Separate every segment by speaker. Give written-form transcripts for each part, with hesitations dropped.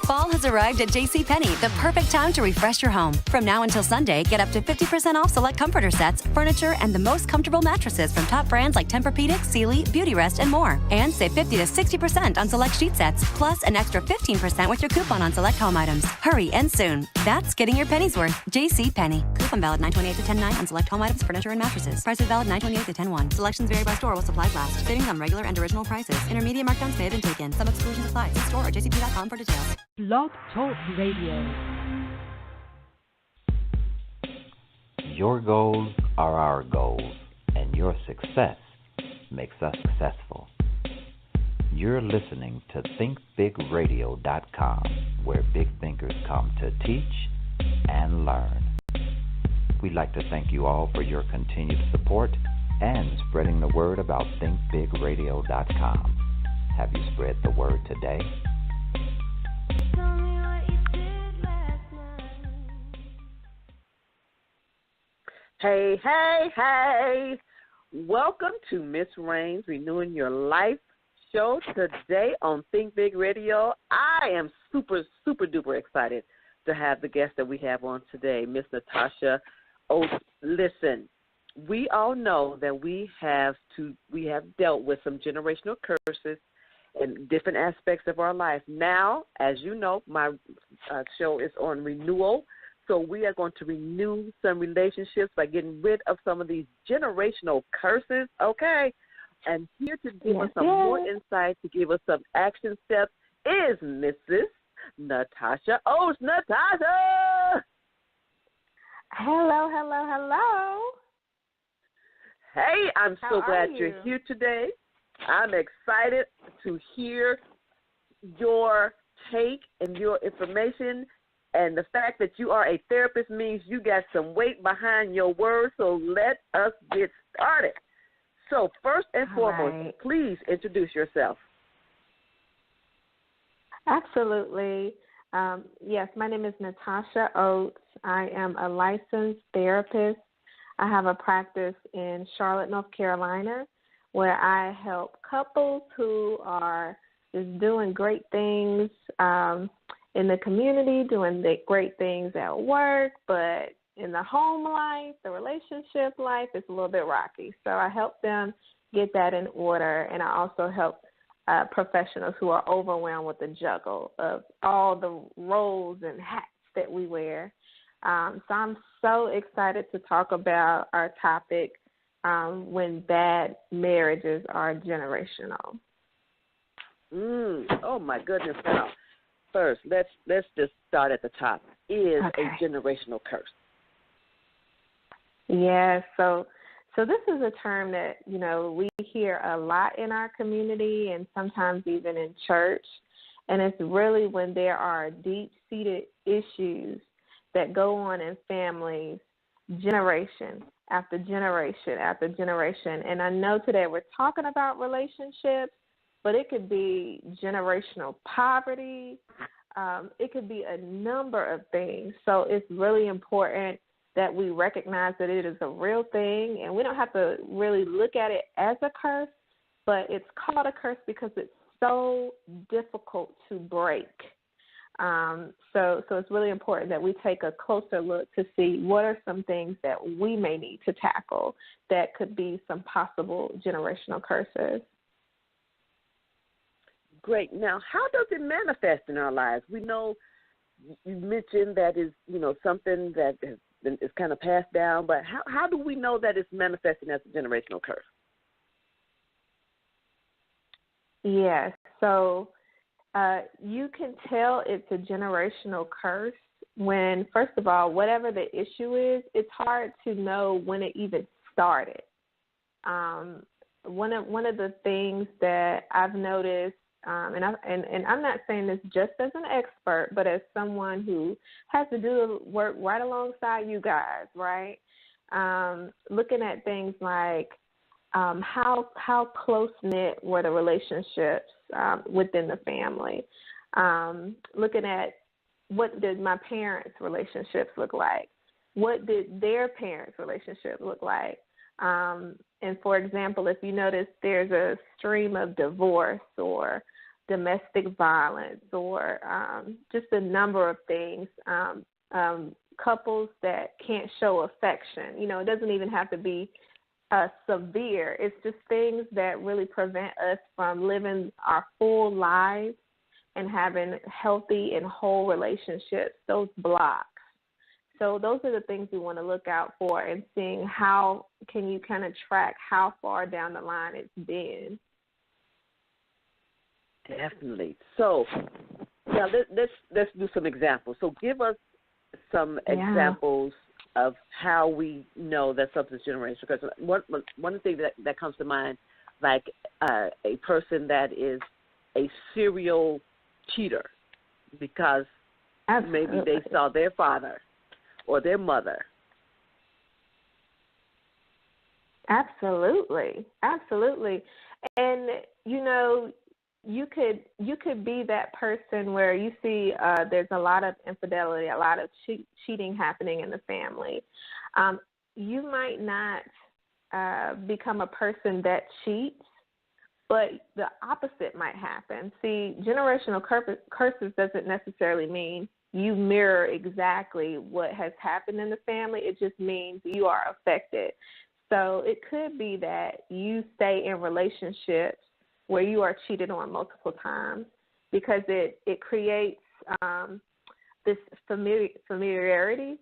Speaker 1: Fall has arrived at JCPenney, the perfect time to refresh your home. From now until Sunday, get up to 50% off select comforter sets, furniture, and the most comfortable mattresses from top brands like Tempur-Pedic, Sealy, Beautyrest, and more. And save 50 to 60% on select sheet sets, plus an extra 15% with your coupon on select home items. Hurry and soon. That's getting your pennies worth. JCPenney. Coupon valid 9/28 to 10/9 on select home items, furniture, and mattresses. Prices valid 9/28 to 10/1. Selections vary by store while supplies last. Savings on regular and original prices. Intermediate markdowns may have been taken. Some exclusions apply. See store or jcp.com for details.
Speaker 2: Blog Talk Radio.
Speaker 3: Your goals are our goals, and your success makes us successful. You're listening to ThinkBigRadio.com, where big thinkers come to teach and learn. We'd like to thank you all for your continued support and spreading the word about ThinkBigRadio.com. Have you spread the word today?
Speaker 4: Hey, hey, hey. Welcome to Miss Rayn's Renewing Your Life show today on Think Big Radio. I am super, super duper excited to have the guest that we have on today, Miss Natasha Oates. Listen, we all know that we have dealt with some generational curses in different aspects of our life. Now, as you know, my show is on renewal. So we are going to renew some relationships by getting rid of some of these generational curses, okay? And here to give us some more insight, to give us some action steps, is Mrs. Natasha Oates. Natasha!
Speaker 5: Hello, hello, hello.
Speaker 4: Hey, I'm so glad
Speaker 5: you?
Speaker 4: You're here today. I'm excited to hear your take and your information. And the fact that you are a therapist means you got some weight behind your words, so let us get started. So first and foremost, please introduce yourself.
Speaker 5: Absolutely. Yes, my name is Natasha Oates. I am a licensed therapist. I have a practice in Charlotte, North Carolina, where I help couples who are just doing great things in the community, doing the great things at work, but in the home life, the relationship life, it's a little bit rocky. So I help them get that in order, and I also help professionals who are overwhelmed with the juggle of all the roles and hats that we wear. So I'm so excited to talk about our topic, when bad marriages are generational.
Speaker 4: Oh, my goodness. Now, first, let's just start at the top. Is a generational curse?
Speaker 5: Yeah, so this is a term that, we hear a lot in our community and sometimes even in church, and it's really when there are deep-seated issues that go on in families generation after generation after generation. And I know today we're talking about relationships, but it could be generational poverty. It could be a number of things. So it's really important that we recognize that it is a real thing, and we don't have to really look at it as a curse, but it's called a curse because it's so difficult to break. So it's really important that we take a closer look to see what are some things that we may need to tackle that could be some possible generational curses.
Speaker 4: Great. Now, how does it manifest in our lives? We know you mentioned that is, something that is kind of passed down, but how do we know that it's manifesting as a generational curse?
Speaker 5: Yes. So you can tell it's a generational curse when, first of all, whatever the issue is, it's hard to know when it even started. One of the things that I've noticed, and I'm not saying this just as an expert, but as someone who has to do the work right alongside you guys, right? Looking at things like how close-knit were the relationships within the family. Looking at what did my parents' relationships look like? What did their parents' relationship look like? And, for example, if you notice there's a stream of divorce or domestic violence or just a number of things. Couples that can't show affection. It doesn't even have to be severe. It's just things that really prevent us from living our full lives and having healthy and whole relationships, those blocks. So those are the things we want to look out for and seeing how can you kind of track how far down the line it's been.
Speaker 4: Definitely. So now let's do some examples. So give us some examples of how we know that something's generational. Because one thing that comes to mind, like a person that is a serial cheater because maybe they saw their father or their mother.
Speaker 5: Absolutely. And you could be that person where you see there's a lot of infidelity, a lot of cheating happening in the family. You might not become a person that cheats, but the opposite might happen. See, generational curses doesn't necessarily mean you mirror exactly what has happened in the family. It just means you are affected. So it could be that you stay in relationships where you are cheated on multiple times because it creates this familiarity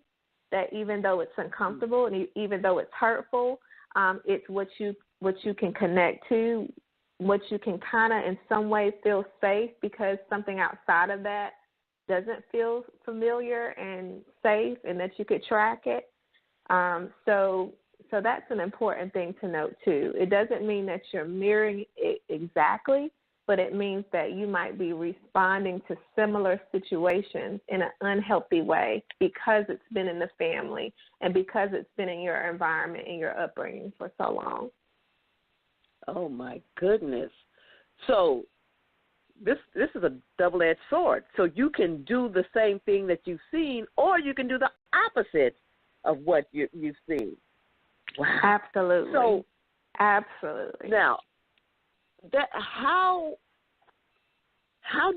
Speaker 5: that even though it's uncomfortable and even though it's hurtful, it's what you can connect to, what you can kind of in some way feel safe because something outside of that doesn't feel familiar and safe and that you could track it. So that's an important thing to note, too. It doesn't mean that you're mirroring it exactly, but it means that you might be responding to similar situations in an unhealthy way because it's been in the family and because it's been in your environment and your upbringing for so long.
Speaker 4: Oh, my goodness. So this is a double-edged sword. So you can do the same thing that you've seen or you can do the opposite of what you've seen. Wow.
Speaker 5: Absolutely.
Speaker 4: So,
Speaker 5: absolutely.
Speaker 4: Now, how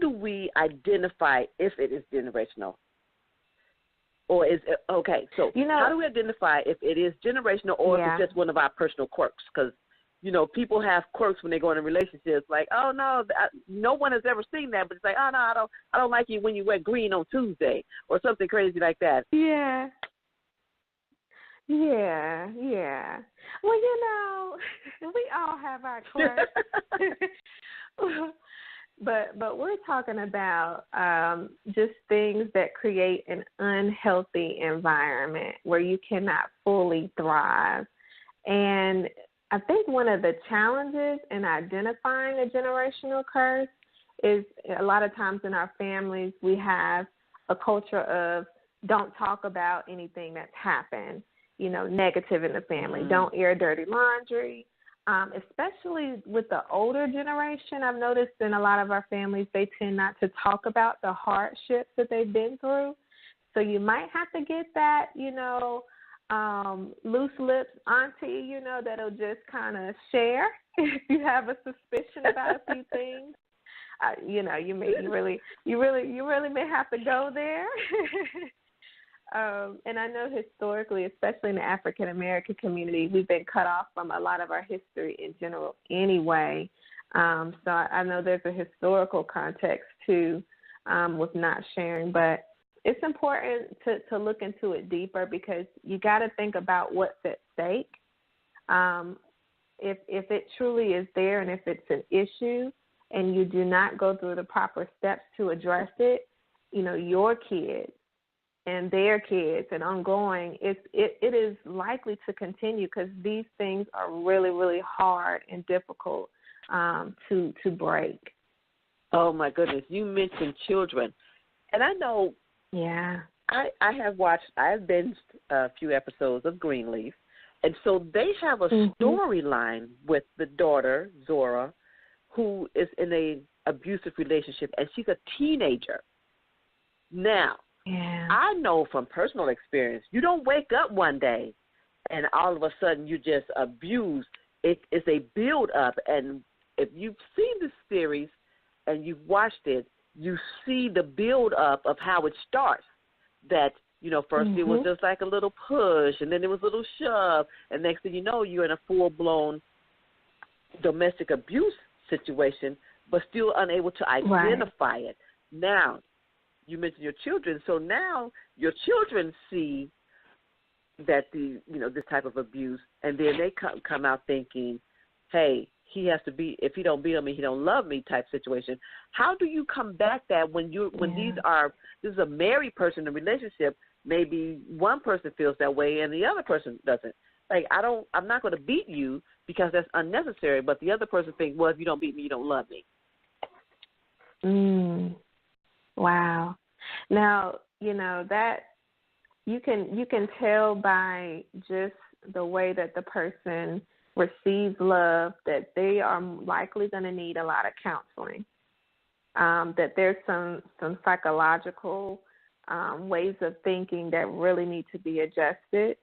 Speaker 4: do we identify if it is generational? Or is it, okay, so how do we identify if it is generational or if it's just one of our personal quirks? Because, people have quirks when they go into relationships like, oh, no, no one has ever seen that, but it's like, oh, no, I don't like you when you wear green on Tuesday or something crazy like that.
Speaker 5: Yeah. Well, we all have our quirks. but we're talking about just things that create an unhealthy environment where you cannot fully thrive. And I think one of the challenges in identifying a generational curse is a lot of times in our families we have a culture of don't talk about anything that's happened. Negative in the family. Mm-hmm. Don't air dirty laundry. Especially with the older generation, I've noticed in a lot of our families, they tend not to talk about the hardships that they've been through. So you might have to get that, loose lips auntie, that'll just kind of share if you have a suspicion about a few things. You really may have to go there. And I know historically, especially in the African American community, we've been cut off from a lot of our history in general anyway. So I know there's a historical context too with not sharing, but it's important to look into it deeper because you got to think about what's at stake. If it truly is there and if it's an issue and you do not go through the proper steps to address it, your kids and their kids and ongoing, it is likely to continue because these things are really, really hard and difficult to break.
Speaker 4: Oh, my goodness. You mentioned children. And I know I have binged a few episodes of Greenleaf. And so they have a storyline with the daughter, Zora, who is in an abusive relationship, and she's a teenager. Now, I know from personal experience, you don't wake up one day and all of a sudden you just abuse. It's a build-up. And if you've seen this series, and you've watched it, you see the build-up of how it starts. That, first it was just like a little push, and then it was a little shove, and next thing you know, you're in a full-blown domestic abuse situation, but still unable to identify it. Now, you mentioned your children, so now your children see that this type of abuse, and then they come out thinking, hey, he has to be, if he don't beat on me, he don't love me type situation. How do you combat that when this is a married person in a relationship, maybe one person feels that way and the other person doesn't? Like, I'm not going to beat you because that's unnecessary, but the other person thinks, well, if you don't beat me, you don't love me.
Speaker 5: Wow. Now, that you can tell by just the way that the person receives love that they are likely going to need a lot of counseling, that there's some psychological ways of thinking that really need to be adjusted.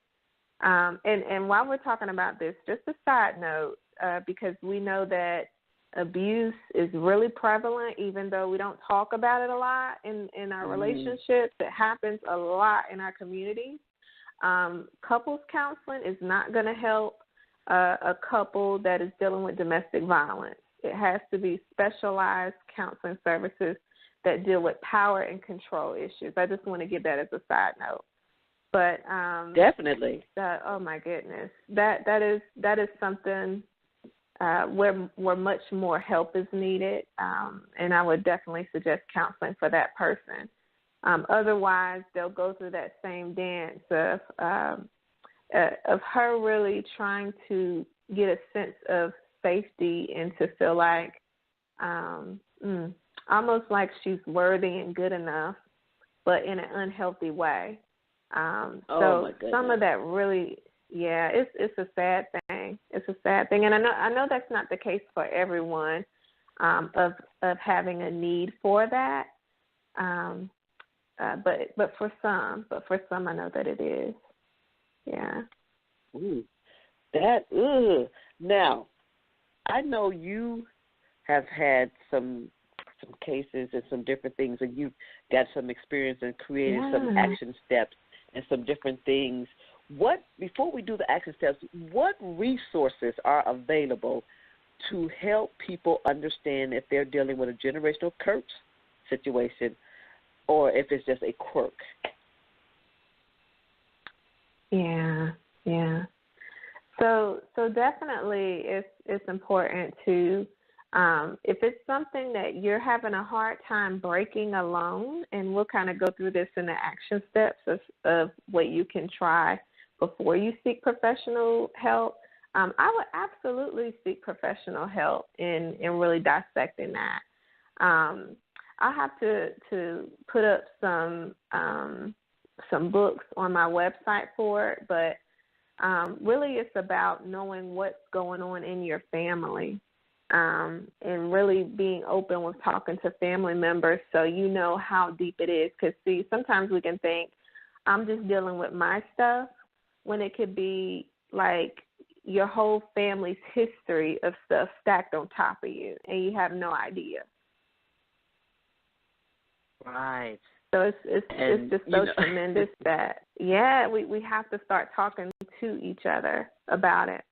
Speaker 5: And while we're talking about this, just a side note, because we know that abuse is really prevalent, even though we don't talk about it a lot in our relationships. It happens a lot in our communities. Couples counseling is not going to help a couple that is dealing with domestic violence. It has to be specialized counseling services that deal with power and control issues. I just want to give that as a side note. But
Speaker 4: definitely,
Speaker 5: oh my goodness, that is something where much more help is needed, and I would definitely suggest counseling for that person. Otherwise, they'll go through that same dance of her really trying to get a sense of safety and to feel like almost like she's worthy and good enough, but in an unhealthy way. So some of that really, it's a sad thing. It's a sad thing, and I know that's not the case for everyone, of having a need for that. But for some, I know that it is. Yeah.
Speaker 4: Now, I know you have had some cases and some different things, and you've got some experience in creating some action steps and some different things. Before we do the action steps, what resources are available to help people understand if they're dealing with a generational curse situation or if it's just a quirk?
Speaker 5: Yeah. So definitely it's important to, if it's something that you're having a hard time breaking alone, and we'll kind of go through this in the action steps of what you can try before you seek professional help, I would absolutely seek professional help in really dissecting that. I'll have to put up some books on my website for it, but really it's about knowing what's going on in your family, and really being open with talking to family members so you know how deep it is. Because, see, sometimes we can think, I'm just dealing with my stuff, when it could be like your whole family's history of stuff stacked on top of you, and you have no idea.
Speaker 4: Right.
Speaker 5: So it's just so tremendous that, we have to start talking to each other about it.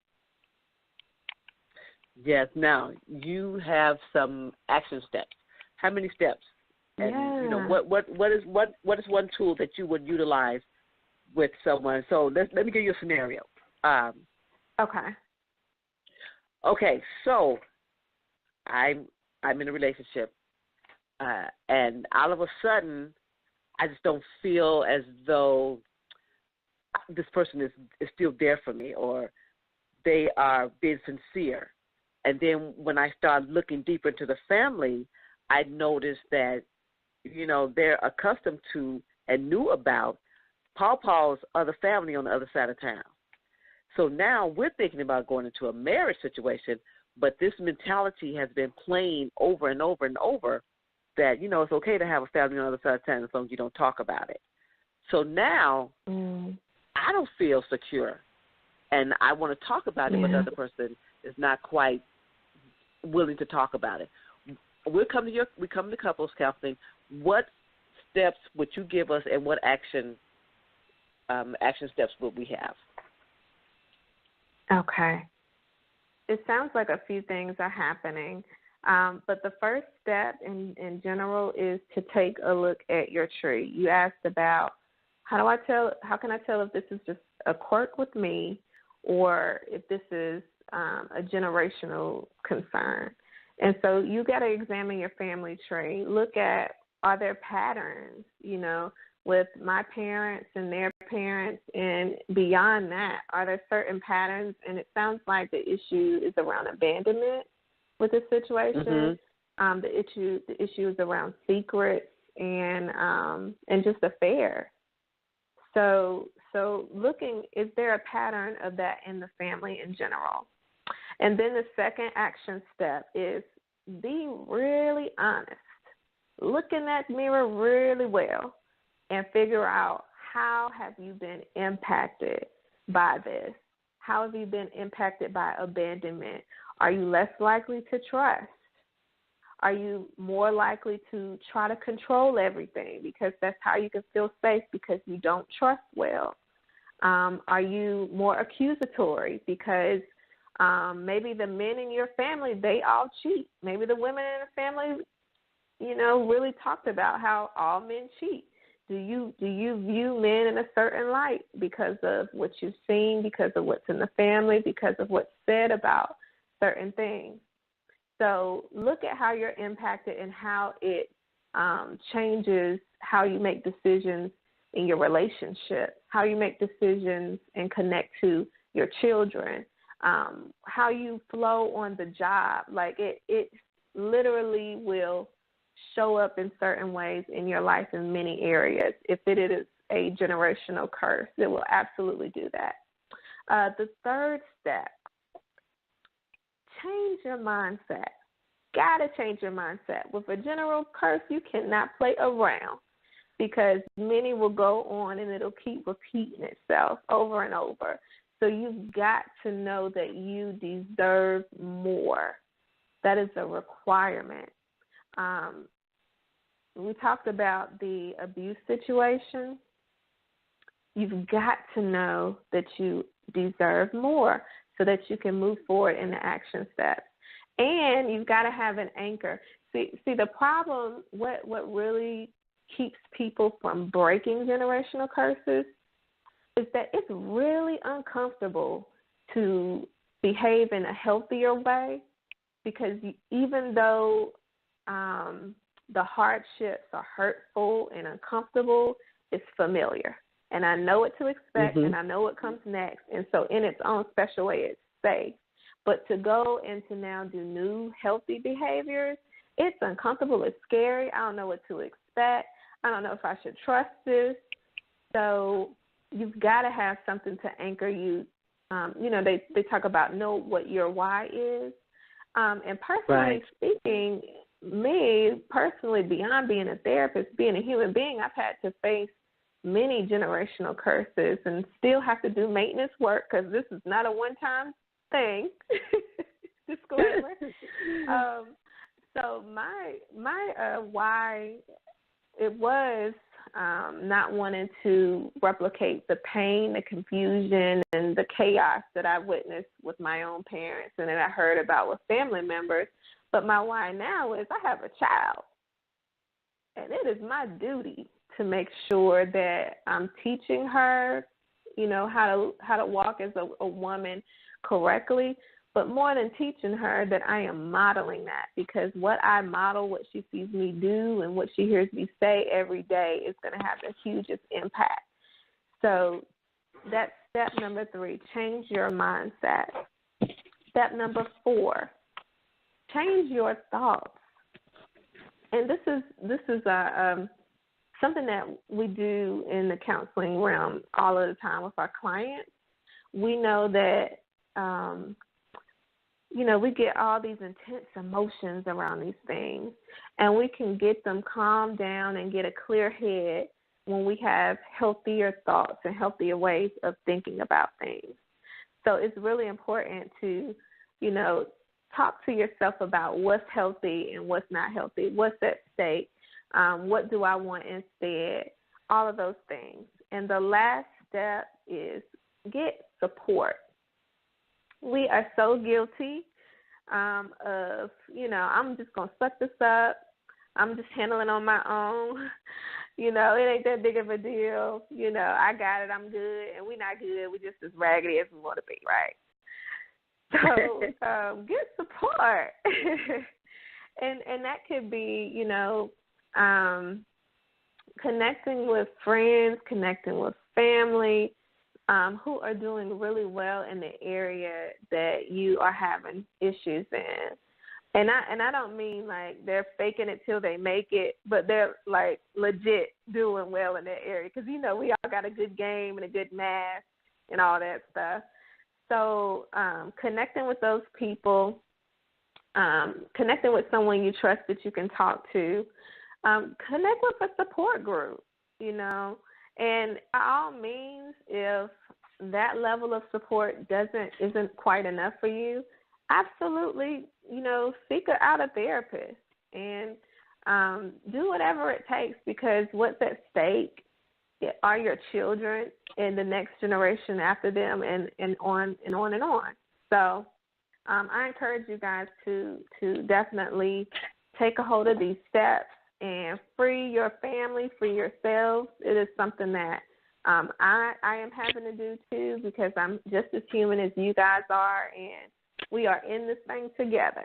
Speaker 4: Yes. Now, you have some action steps. How many steps? And what is one tool that you would utilize with someone? So let me give you a scenario.
Speaker 5: Okay.
Speaker 4: So I'm in a relationship, and all of a sudden, I just don't feel as though this person is still there for me, or they are being sincere. And then when I start looking deeper into the family, I noticed that, they're accustomed to and knew about Paul's other family on the other side of town. So now we're thinking about going into a marriage situation, but this mentality has been playing over and over and over that, it's okay to have a family on the other side of town as long as you don't talk about it. So now I don't feel secure, and I want to talk about it, but the other person is not quite willing to talk about it. we come to couples counseling. What steps would you give us, and what action steps would we have?
Speaker 5: Okay. It sounds like a few things are happening, but the first step in general is to take a look at your tree. You asked about how can I tell if this is just a quirk with me or if this is a generational concern. And so you got to examine your family tree. Look at, are there patterns, with my parents and their parents, and beyond that, are there certain patterns? And it sounds like the issue is around abandonment with this situation. Mm-hmm. The issue is around secrets and just affairs. So looking, is there a pattern of that in the family in general? And then the second action step is be really honest. Look in that mirror really well and figure out, how have you been impacted by this? How have you been impacted by abandonment? Are you less likely to trust? Are you more likely to try to control everything because that's how you can feel safe because you don't trust well? Are you more accusatory because maybe the men in your family, they all cheat? Maybe the women in the family, really talked about how all men cheat. Do you view men in a certain light because of what you've seen, because of what's in the family, because of what's said about certain things? So look at how you're impacted and how it changes how you make decisions in your relationship, how you make decisions and connect to your children, how you flow on the job. Like it literally will show up in certain ways in your life in many areas. If it is a generational curse, it will absolutely do that. The third step, change your mindset. Got to change your mindset. With a general curse, you cannot play around because many will go on and it'll keep repeating itself over and over. So you've got to know that you deserve more. That is a requirement. We talked about the abuse situation. You've got to know that you deserve more so that you can move forward in the action steps. And you've got to have an anchor. See the problem, what really keeps people from breaking generational curses is that it's really uncomfortable to behave in a healthier way because even though the hardships are hurtful and uncomfortable, it's familiar. And I know what to expect, and I know what comes next. And so in its own special way, it's safe. But to go and to now do new healthy behaviors, it's uncomfortable. It's scary. I don't know what to expect. I don't know if I should trust this. So you've got to have something to anchor you. They talk about know what your why is. And personally speaking, me personally, beyond being a therapist, being a human being, I've had to face many generational curses and still have to do maintenance work because this is not a one-time thing. Disclaimer. So my why, it was not wanting to replicate the pain, the confusion, and the chaos that I witnessed with my own parents and that I heard about with family members. But my why now is I have a child, and it is my duty to make sure that I'm teaching her, how to walk as a woman correctly. But more than teaching her, that I am modeling that, because what I model, what she sees me do, and what she hears me say every day is going to have the hugest impact. So that's step number 3, change your mindset. Step number 4, change your thoughts. And this is something that we do in the counseling realm all of the time with our clients. We know that we get all these intense emotions around these things, and we can get them calmed down and get a clear head when we have healthier thoughts and healthier ways of thinking about things. So it's really important to, talk to yourself about what's healthy and what's not healthy, what's at stake, what do I want instead, all of those things. And the last step is get support. We are so guilty of, I'm just going to suck this up. I'm just handling on my own. It ain't that big of a deal. I got it. I'm good. And we're not good. We're just as raggedy as we want to be, right? So get support. and that could be, connecting with friends, connecting with family who are doing really well in the area that you are having issues in. And I don't mean like they're faking it till they make it, but they're like legit doing well in that area because, we all got a good game and a good math and all that stuff. So connecting with those people, connecting with someone you trust that you can talk to, connect with a support group, and by all means, if that level of support isn't quite enough for you, absolutely, seek out a therapist and do whatever it takes because what's at stake are your children and the next generation after them and on and on and on. So I encourage you guys to definitely take a hold of these steps and free your family, free yourselves. It is something that I am having to do too because I'm just as human as you guys are, and we are in this thing together.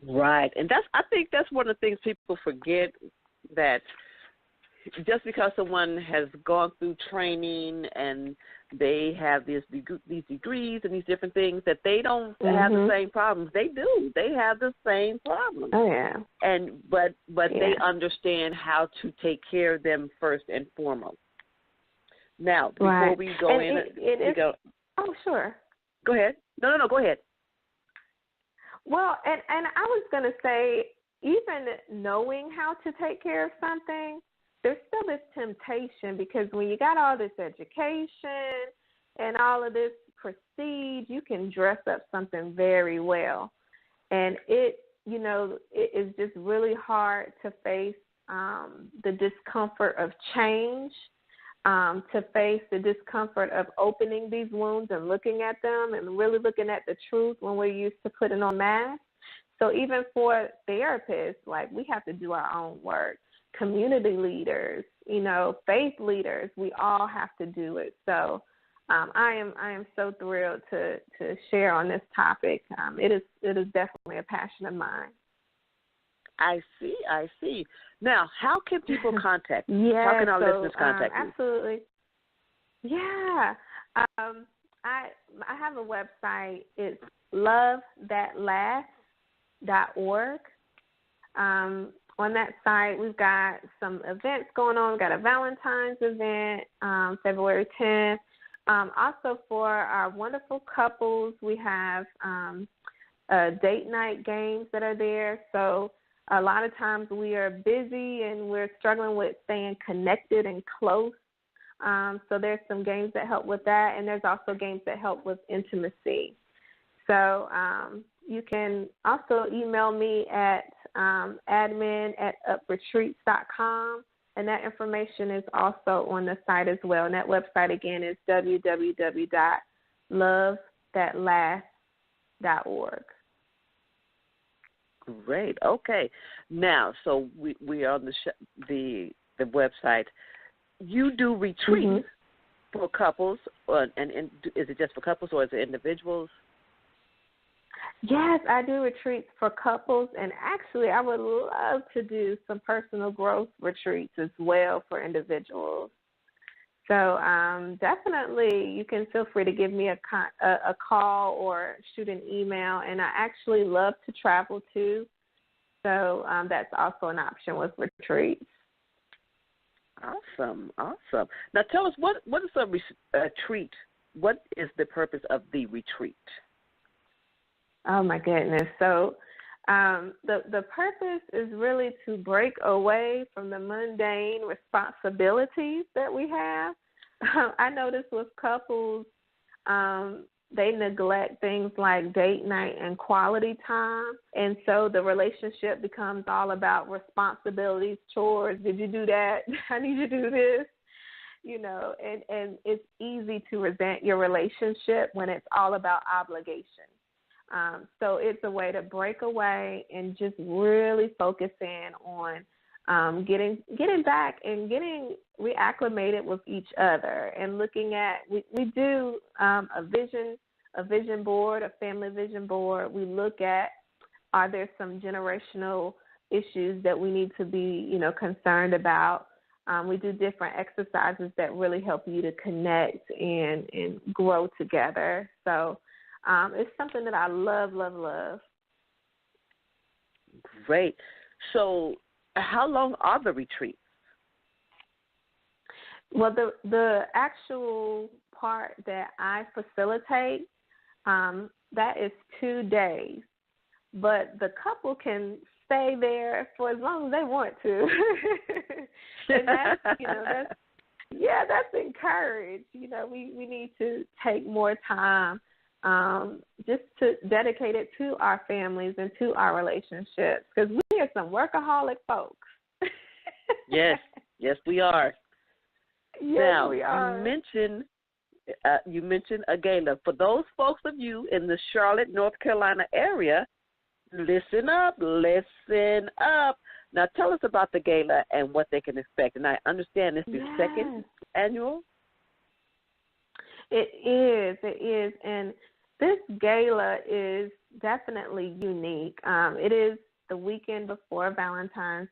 Speaker 4: Right, and I think that's one of the things people forget, that just because someone has gone through training and they have these degrees and these different things, that they don't have the same problems. They do. They have the same problems.
Speaker 5: Oh yeah.
Speaker 4: But they understand how to take care of them first and foremost. Now, before we go
Speaker 5: oh, sure.
Speaker 4: Go ahead. No, go ahead.
Speaker 5: Well, and I was going to say, even knowing how to take care of something, there's still this temptation because when you got all this education and all of this prestige, you can dress up something very well. And it is just really hard to face the discomfort of change, to face the discomfort of opening these wounds and looking at them and really looking at the truth when we're used to putting on masks. So even for therapists, like we have to do our own work. Community leaders, faith leaders, we all have to do it. So I am so thrilled to share on this topic. It is definitely a passion of mine. I
Speaker 4: see. Now, how can people contact you?
Speaker 5: Yeah,
Speaker 4: how can our listeners contact you?
Speaker 5: Absolutely. Yeah. I have a website. It's lovethatlast.org. On that site, we've got some events going on. We've got a Valentine's event, February 10th. Also, for our wonderful couples, we have date night games that are there. So a lot of times we are busy and we're struggling with staying connected and close. So there's some games that help with that, and there's also games that help with intimacy. So you can also email me at admin@upretreats.com, and that information is also on the site as well. And that website, again, is www.lovethatlast.org.
Speaker 4: Great. Okay. Now, so we are on the website. You do retreats for couples, and is it just for couples or is it individuals?
Speaker 5: Yes, I do retreats for couples, and actually I would love to do some personal growth retreats as well for individuals. So definitely you can feel free to give me a call or shoot an email, and I actually love to travel too. So that's also an option with retreats.
Speaker 4: Awesome. Now tell us, what is a retreat? What is the purpose of the retreat?
Speaker 5: Oh, my goodness. So the purpose is really to break away from the mundane responsibilities that we have. I notice with couples, they neglect things like date night and quality time. And so the relationship becomes all about responsibilities, chores. Did you do that? I need you to do this. And it's easy to resent your relationship when it's all about obligation. So it's a way to break away and just really focus in on getting back and getting reacclimated with each other, and looking at we do a vision board, a family vision board. We look at, are there some generational issues that we need to be concerned about. We do different exercises that really help you to connect and grow together. So it's something that I love.
Speaker 4: Great. So how long are the retreats?
Speaker 5: Well, the actual part that I facilitate, that is 2 days. But the couple can stay there for as long as they want to. And that's encouraged. We need to take more time just to dedicate it to our families and to our relationships, because we are some workaholic folks.
Speaker 4: Yes, we are.
Speaker 5: Yes,
Speaker 4: now,
Speaker 5: we are.
Speaker 4: You mentioned a gala. For those folks of you in the Charlotte, North Carolina area, listen up. Now, tell us about the gala and what they can expect. And I understand this is your second annual?
Speaker 5: It is. And this gala is definitely unique. It is the weekend before Valentine's,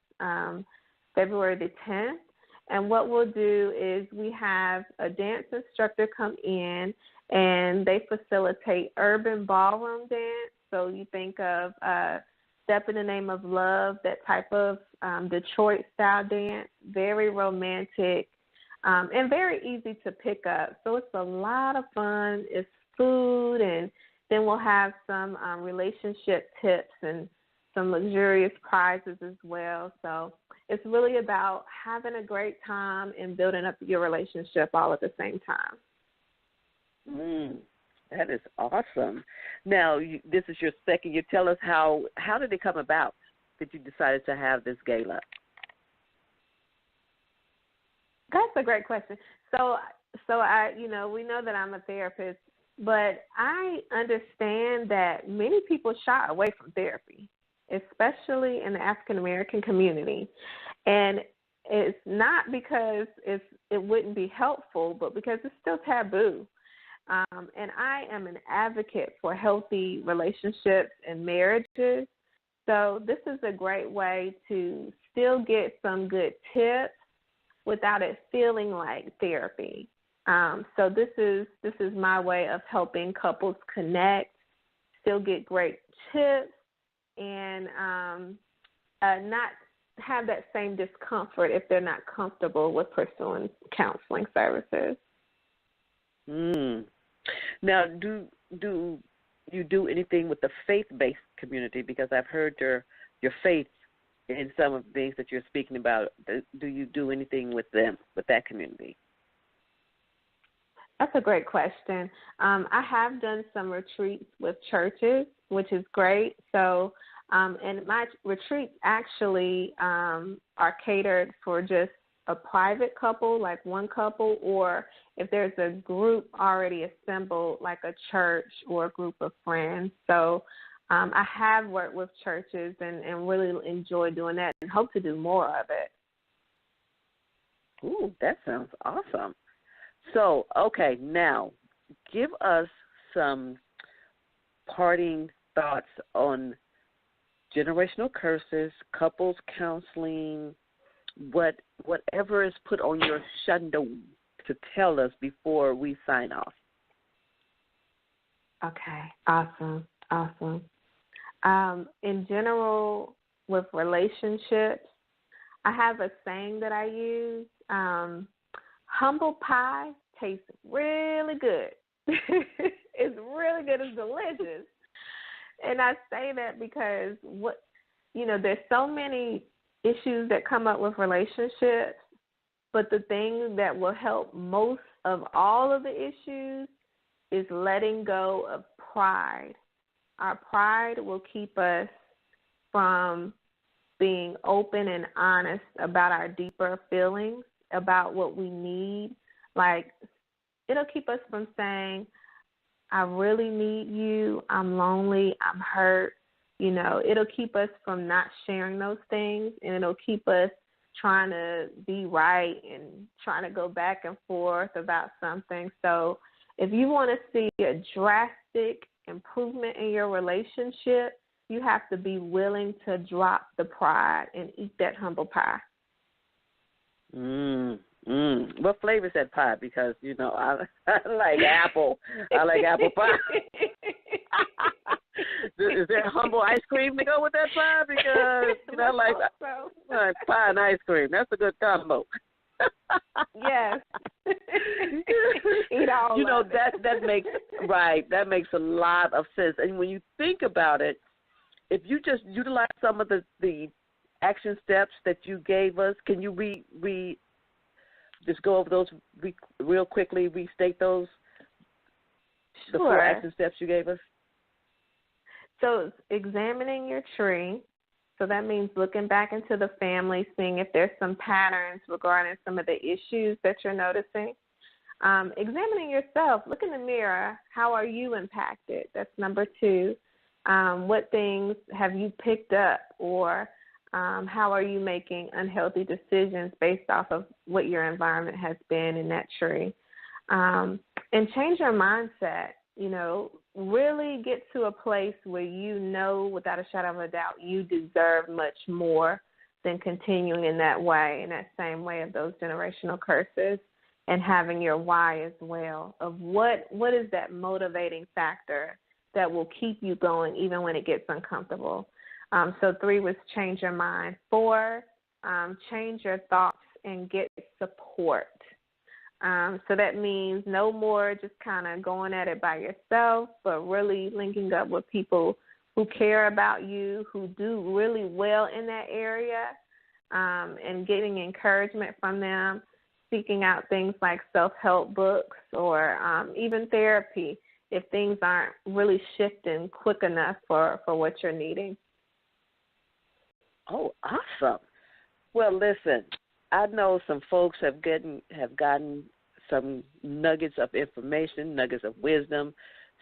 Speaker 5: February the 10th. And what we'll do is we have a dance instructor come in, and they facilitate urban ballroom dance. So you think of Step in the Name of Love, that type of Detroit-style dance, very romantic and very easy to pick up. So it's a lot of fun. It's food, and then we'll have some relationship tips and some luxurious prizes as well. So it's really about having a great time and building up your relationship all at the same time.
Speaker 4: That is awesome. Now, this is your second. You tell us how did it come about that you decided to have this gala?
Speaker 5: That's a great question. So I, we know that I'm a therapist, but I understand that many people shy away from therapy, especially in the African American community. And it's not because it wouldn't be helpful, but because it's still taboo. And I am an advocate for healthy relationships and marriages. So this is a great way to still get some good tips without it feeling like therapy. So this is my way of helping couples connect, still get great tips, and not have that same discomfort if they're not comfortable with pursuing counseling services.
Speaker 4: Now, do you do anything with the faith-based community? Because I've heard your faith in some of the things that you're speaking about. Do you do anything with them, with that community?
Speaker 5: That's a great question. I have done some retreats with churches, which is great. So, and my retreats actually are catered for just a private couple, like one couple, or if there's a group already assembled, like a church or a group of friends. So I have worked with churches and really enjoy doing that and hope to do more of it.
Speaker 4: Ooh, that sounds awesome. So, okay, now give us some parting thoughts on generational curses, couples counseling, whatever is put on your shunda to tell us before we sign off.
Speaker 5: Okay, awesome. In general, with relationships, I have a saying that I use. Humble pie tastes really good. It's really good. It's delicious. And I say that because there's so many issues that come up with relationships, but the thing that will help most of all of the issues is letting go of pride. Our pride will keep us from being open and honest about our deeper feelings, about what we need. Like, it'll keep us from saying, I really need you, I'm lonely, I'm hurt. You know, it'll keep us from not sharing those things, and it'll keep us trying to be right and trying to go back and forth about something. So if you want to see a drastic improvement in your relationship, you have to be willing to drop the pride and eat that humble pie.
Speaker 4: What flavor is that pie? Because, you know, I like apple. I like apple pie. Is there humble ice cream to go with that pie? Because, you know, I like pie and ice cream. That's a good combo.
Speaker 5: Yes. Eat all
Speaker 4: you know,
Speaker 5: of it.
Speaker 4: that makes a lot of sense. And when you think about it, if you just utilize some of the action steps that you gave us, can you just go over those real quickly, restate those, the 4 action steps you gave us?
Speaker 5: So it's examining your tree. So that means looking back into the family, seeing if there's some patterns regarding some of the issues that you're noticing. Examining yourself. Look in the mirror. How are you impacted? That's number 2. What things have you picked up, or how are you making unhealthy decisions based off of what your environment has been in that tree? And change your mindset. You know, really get to a place where you know without a shadow of a doubt you deserve much more than continuing in that way, in that same way of those generational curses, and having your why as well of what is that motivating factor that will keep you going even when it gets uncomfortable. So 3 was change your mind. 4, change your thoughts and get support. So that means no more just kind of going at it by yourself, but really linking up with people who care about you, who do really well in that area, and getting encouragement from them, seeking out things like self-help books or even therapy if things aren't really shifting quick enough for what you're needing.
Speaker 4: Oh, awesome. Well, listen, I know some folks have gotten some nuggets of information, nuggets of wisdom,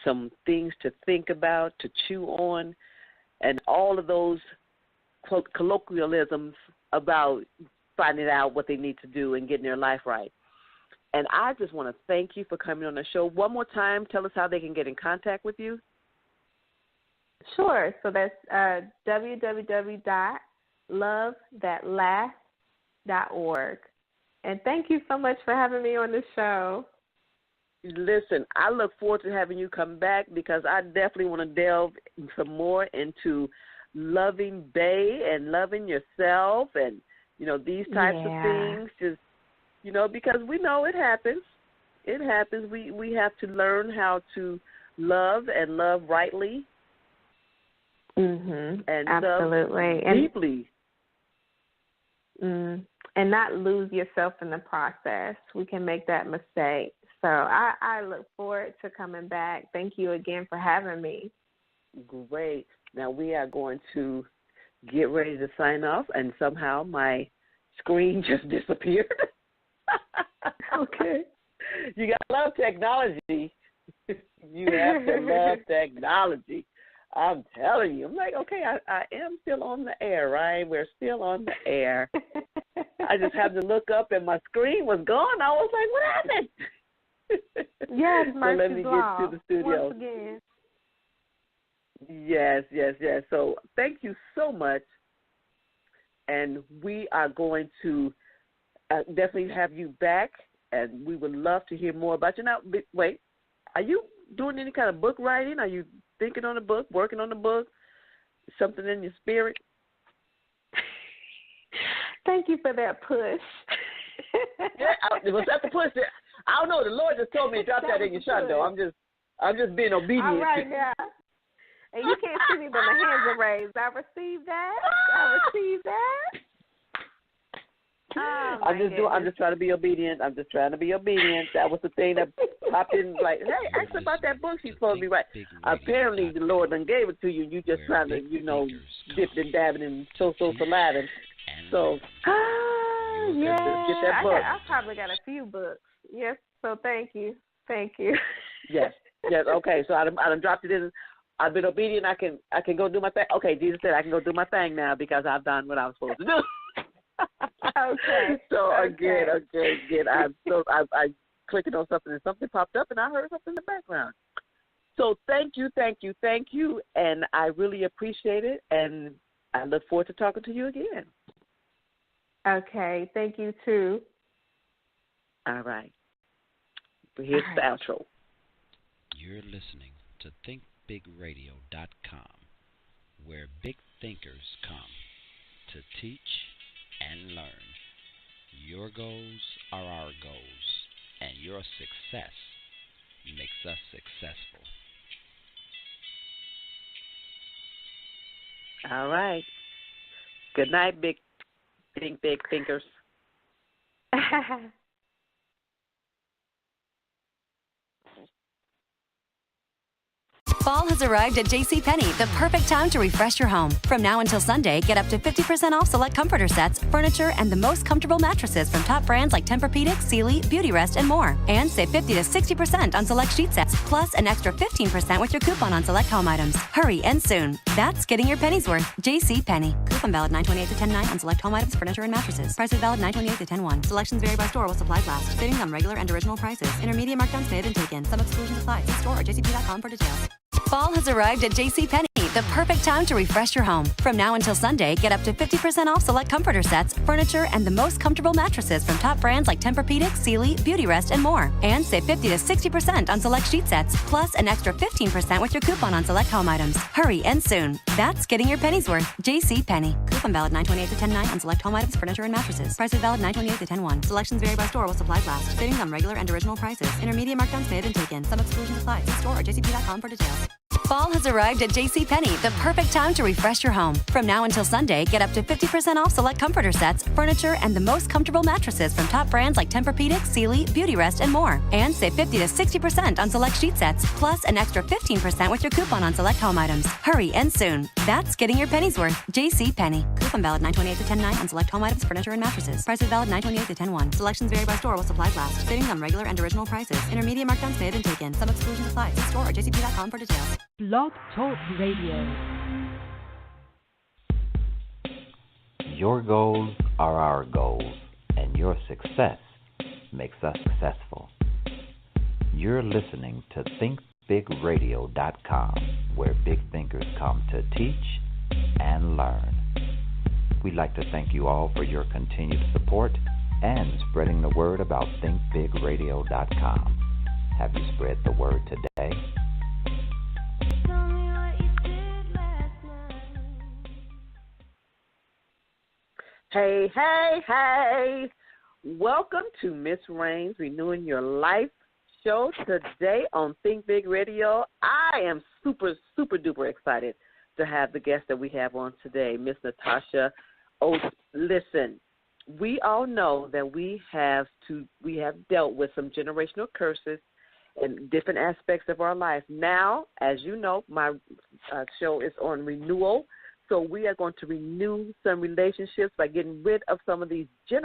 Speaker 4: some things to think about, to chew on, and all of those colloquialisms about finding out what they need to do and getting their life right. And I just want to thank you for coming on the show. One more time, tell us how they can get in contact with you.
Speaker 5: Sure. So that's www.lovethatlast.org. And thank you so much for having me on the show.
Speaker 4: Listen, I look forward to having you come back because I definitely want to delve some more into loving Bay and loving yourself and, you know, these types of things. Just, you know, because we know it happens. It happens. We have to learn how to love and love rightly.
Speaker 5: Mm-hmm.
Speaker 4: And
Speaker 5: absolutely.
Speaker 4: Love deeply.
Speaker 5: And not lose yourself in the process. We can make that mistake. So I look forward to coming back. Thank you again for having me.
Speaker 4: Great. Now we are going to get ready to sign off, and somehow my screen just disappeared.
Speaker 5: Okay.
Speaker 4: You got to love technology. You have to love technology. I'm telling you. I'm like, okay, I am still on the air, right? We're still on the air. I just had to look up, and my screen was gone. I was like, what happened?
Speaker 5: Yes,
Speaker 4: so let me get to the studio.
Speaker 5: Once again.
Speaker 4: Yes. So thank you so much. And we are going to definitely have you back, and we would love to hear more about you. Now, wait, are you doing any kind of book writing? Are you thinking on a book, working on a book, something in your spirit?
Speaker 5: Thank you for that push.
Speaker 4: Was that the push? I don't know. The Lord just told me to drop that in your shondo. I'm just being obedient.
Speaker 5: All right now. And you can't see me, but my hands are raised. I received that. Oh,
Speaker 4: I'm just trying to be obedient. That was the thing that popped in like, hey, ask her about that book she's supposed to be writing. Apparently, the Lord done gave it to you. You just trying to, dip and dabbing and so saliving. So,
Speaker 5: yeah,
Speaker 4: get that book.
Speaker 5: I probably got a few books. Yes, so thank you.
Speaker 4: Yes. Okay, so I done dropped it in. I've been obedient. I can go do my thing. Okay, Jesus said I can go do my thing now because I've done what I was supposed to do.
Speaker 5: Okay.
Speaker 4: So again. I clicking on something and something popped up and I heard something in the background. So thank you, and I really appreciate it, and I look forward to talking to you again.
Speaker 5: Okay, thank you too.
Speaker 4: All right. Here's the outro.
Speaker 6: You're listening to thinkbigradio.com, where big thinkers come to teach and learn. Your goals are our goals, and your success makes us successful.
Speaker 4: All right. Good night, big thinkers.
Speaker 1: Fall has arrived at JCPenney, the perfect time to refresh your home. From now until Sunday, get up to 50% off select comforter sets, furniture, and the most comfortable mattresses from top brands like Tempur-Pedic, Sealy, Beautyrest, and more. And save 50 to 60% on select sheet sets, plus an extra 15% with your coupon on select home items. Hurry and soon. That's getting your pennies worth. JCPenney. Coupon valid 9/28 to 10/9 on select home items, furniture, and mattresses. Prices valid 9/28 to 10/1. Selections vary by store while supplies last. Savings on regular and original prices. Intermediate markdowns may have been taken. Some exclusions apply. See store or jcp.com for details. Fall has arrived at JCPenney, the perfect time to refresh your home. From now until Sunday, get up to 50% off select comforter sets, furniture, and the most comfortable mattresses from top brands like Tempur-Pedic, Sealy, Beautyrest, and more. And save 50 to 60% on select sheet sets, plus an extra 15% with your coupon on select home items. Hurry and soon. That's getting your pennies worth. JCPenney. Coupon valid 9/28 to 10/9 on select home items, furniture, and mattresses. Prices valid 9/28 to 10/1. Selections vary by store while supplies last. Savings on regular and original prices. Intermediate markdowns may have been taken. Some exclusions apply. See store or jcp.com for details. Fall has arrived at JCPenney, the perfect time to refresh your home. From now until Sunday, get up to 50% off select comforter sets, furniture, and the most comfortable mattresses from top brands like Tempur-Pedic, Sealy, Beautyrest, and more. And save 50 to 60% on select sheet sets, plus an extra 15% with your coupon on select home items. Hurry and soon. That's getting your pennies worth. JCPenney. Coupon valid 9/28 to 10/9 on select home items, furniture, and mattresses. Prices valid 9/28 to 10/1. Selections vary by store while supplies last. Savings on regular and original prices. Intermediate markdowns may have been taken. Some exclusions apply. See store or jcp.com for details.
Speaker 2: Blog Talk Radio.
Speaker 3: Your goals are our goals, and your success makes us successful. You're listening to thinkbigradio.com, where big thinkers come to teach and learn. We'd like to thank you all for your continued support and spreading the word about thinkbigradio.com. Have you spread the word today?
Speaker 4: Hey. Welcome to Miss Rayn's Renewing Your Life show today on Think Big Radio. I am super duper excited to have the guest that we have on today, Miss Natasha Oates. Listen, we all know that we have dealt with some generational curses in different aspects of our life. Now, as you know, my show is on renewal. So we are going to renew some relationships by getting rid of some of these generations